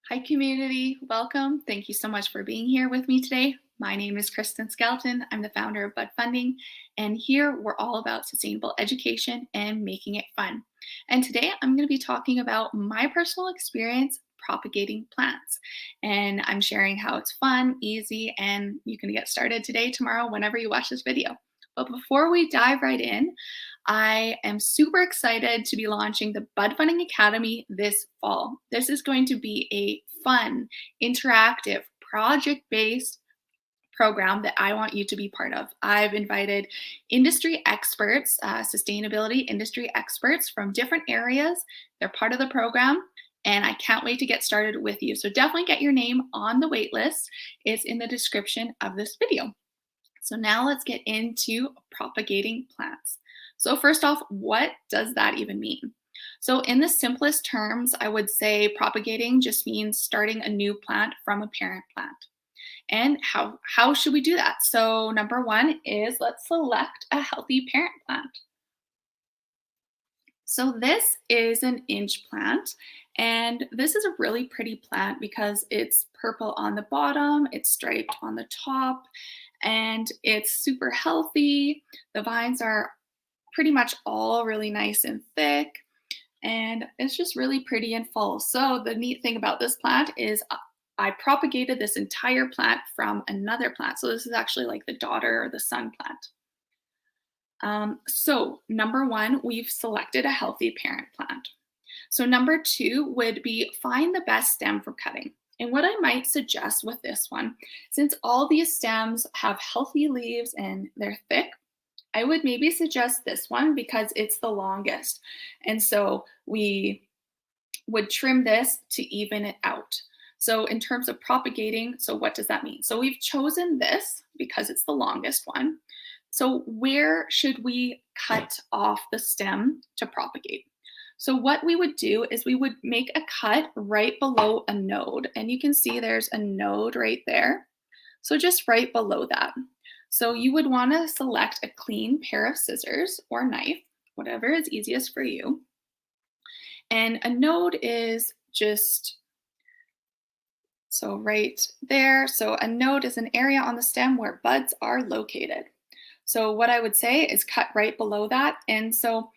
Hi, community. Welcome. Thank you so much for being here with me today. My name is Kristin Skelton. I'm the founder of Bud Funding, and here we're all about sustainable education and making it fun. And today I'm going to be talking about my personal experience propagating plants. And I'm sharing how it's fun, easy, and you can get started today, tomorrow, whenever you watch this video. But before we dive right in, I am super excited to be launching the Bud Funding Academy this fall. This is going to be a fun, interactive, project-based program that I want you to be part of. I've invited industry experts, sustainability industry experts from different areas. They're part of the program, and I can't wait to get started with you. So definitely get your name on the wait list. It's in the description of this video. So now let's get into propagating plants. So first off, what does that even mean? So in the simplest terms, I would say propagating just means starting a new plant from a parent plant. And how should we do that? So number one is let's select a healthy parent plant. So this is an inch plant, and this is a really pretty plant because it's purple on the bottom, it's striped on the top, and it's super healthy. The vines are pretty much all really nice and thick, and it's just really pretty and full. So the neat thing about this plant is I propagated this entire plant from another plant. So this is actually like the daughter or the son plant. So number one, we've selected a healthy parent plant. So number two would be find the best stem for cutting. And what I might suggest with this one, since all these stems have healthy leaves and they're thick, I would maybe suggest this one because it's the longest. And so we would trim this to even it out. So in terms of propagating, so what does that mean? So we've chosen this because it's the longest one. So where should we cut off the stem to propagate? So what we would do is we would make a cut right below a node. And you can see there's a node right there. So just right below that. So you would want to select a clean pair of scissors or knife, whatever is easiest for you. And a node is just so right there. So a node is an area on the stem where buds are located. So what I would say is cut right below that. And so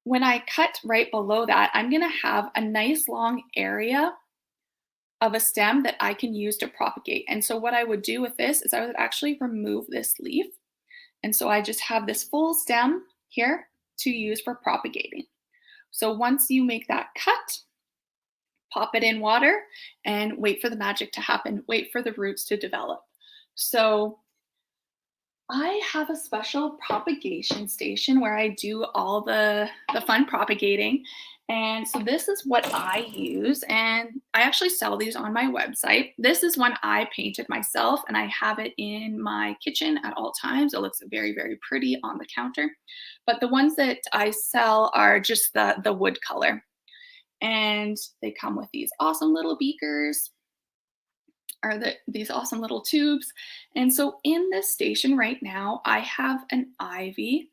when I cut right below that, I'm going to have a nice long area of a stem that I can use to propagate. And so what I would do with this is I would actually remove this leaf. And so I just have this full stem here to use for propagating. So once you make that cut, pop it in water and wait for the magic to happen. Wait for the roots to develop. So I have a special propagation station where I do all the fun propagating. And so this is what I use, and I actually sell these on my website. This is one I painted myself, and I have it in my kitchen at all times. It looks very, very pretty on the counter. But the ones that I sell are just the wood color. And they come with these awesome little beakers are these awesome little tubes. And so in this station right now, I have an ivy,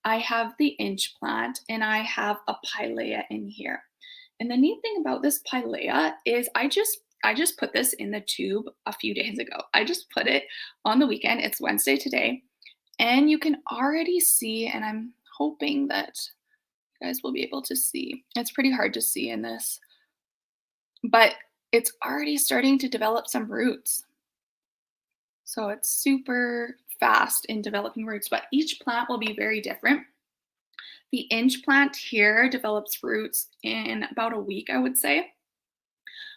I have the Inchplant, and I have a pilea in here. And the neat thing about this pilea is I just put this in the tube a few days ago. I just put it on the weekend. It's Wednesday today. And you can already see, and I'm hoping that you guys will be able to see. It's pretty hard to see in this, but it's already starting to develop some roots. So it's super fast in developing roots, but each plant will be very different. The inch plant here develops roots in about a week, I would say.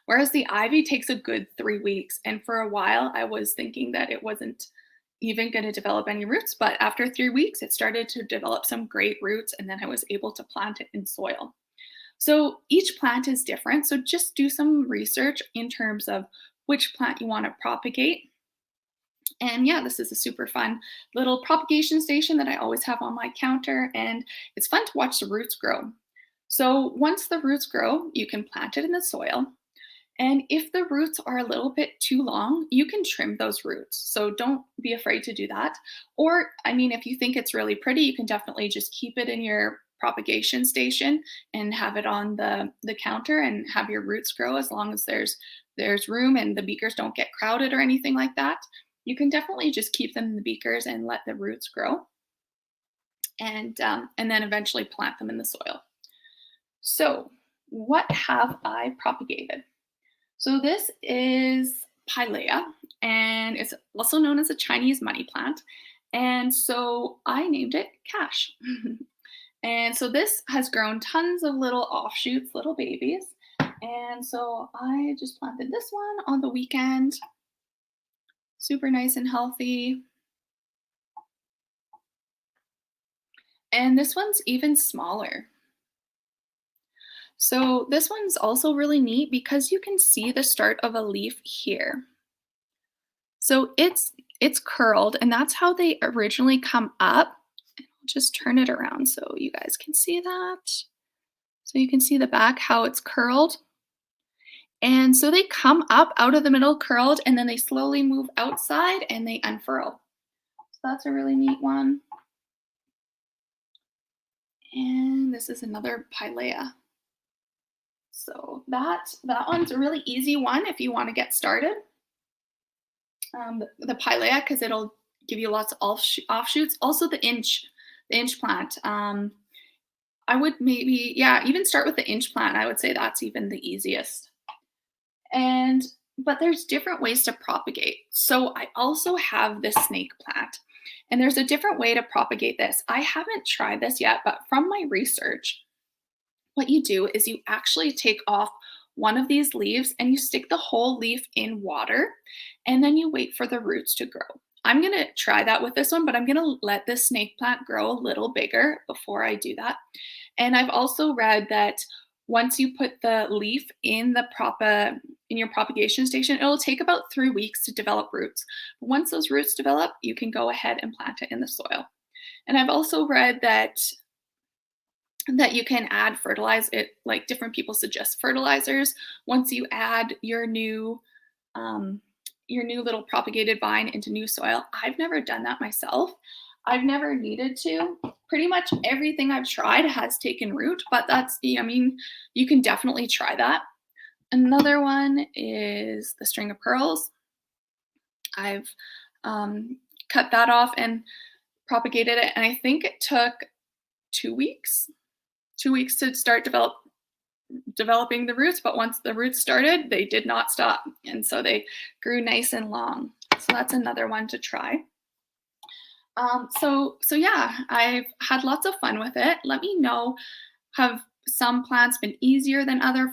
Whereas the ivy takes a good 3 weeks. And for a while, I was thinking that it wasn't even going to develop any roots. But after 3 weeks, it started to develop some great roots. And then I was able to plant it in soil. So each plant is different. So just do some research in terms of which plant you want to propagate. And yeah, this is a super fun little propagation station that I always have on my counter. And it's fun to watch the roots grow. So once the roots grow, you can plant it in the soil. And if the roots are a little bit too long, you can trim those roots. So don't be afraid to do that. Or, I mean, if you think it's really pretty, you can definitely just keep it in your propagation station and have it on the counter and have your roots grow as long as there's room and the beakers don't get crowded or anything like that. You can definitely just keep them in the beakers and let the roots grow, and then eventually plant them in the soil. So, what have I propagated? So this is pilea, and it's also known as a Chinese money plant. And so I named it Cash. And so this has grown tons of little offshoots, little babies. And so I just planted this one on the weekend. Super nice and healthy. And this one's even smaller. So this one's also really neat because you can see the start of a leaf here. So it's curled, and that's how they originally come up. I'll just turn it around so you guys can see that. So you can see the back, how it's curled. And so they come up out of the middle curled, and then they slowly move outside and they unfurl. So that's a really neat one. And this is another pilea. So that one's a really easy one if you want to get started. The pilea, because it'll give you lots of offshoots. Also the inch plant. I would maybe, yeah, even start with the inch plant. I would say that's even the easiest. But there's different ways to propagate. So I also have this snake plant, and there's a different way to propagate this. I haven't tried this yet, but from my research, what you do is you actually take off one of these leaves and you stick the whole leaf in water, and then you wait for the roots to grow. I'm going to try that with this one, but I'm going to let this snake plant grow a little bigger before I do that. And I've also read that once you put the leaf in your propagation station, it'll take about 3 weeks to develop roots. But once those roots develop, you can go ahead and plant it in the soil. And I've also read that you can add it, like different people suggest fertilizers once you add your new little propagated vine into new soil. I've never done that myself. I've never needed to. Pretty much everything I've tried has taken root, but you can definitely try that. Another one is the Stringofpearls. I've cut that off and propagated it, and I think it took 2 weeks. 2 weeks to start developing the roots, but once the roots started, they did not stop, and so they grew nice and long. So that's another one to try. So yeah, I've had lots of fun with it. Let me know, have some plants been easier than others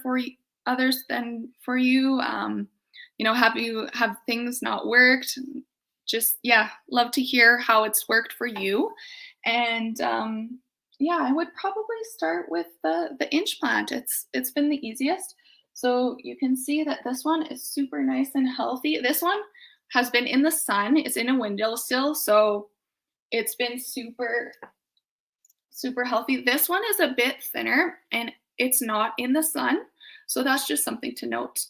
than for you? Have things not worked? Just, yeah, love to hear how it's worked for you. And yeah, I would probably start with the inch plant. It's been the easiest. So you can see that this one is super nice and healthy. This one has been in the sun. It's in a windowsill, so it's been super, super healthy. This one is a bit thinner and it's not in the sun. So that's just something to note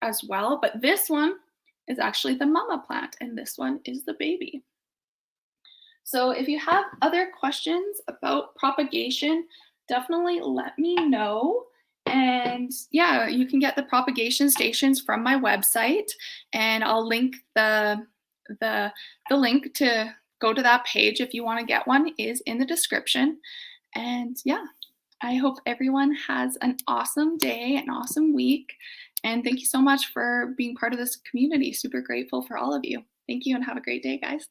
as well. But this one is actually the mama plant, and this one is the baby. So if you have other questions about propagation, definitely let me know. And yeah, you can get the propagation stations from my website, and I'll link the link to go to that page if you want to get one is in the description. And yeah, I hope everyone has an awesome day, an awesome week. And thank you so much for being part of this community. Super grateful for all of you. Thank you and have a great day, guys.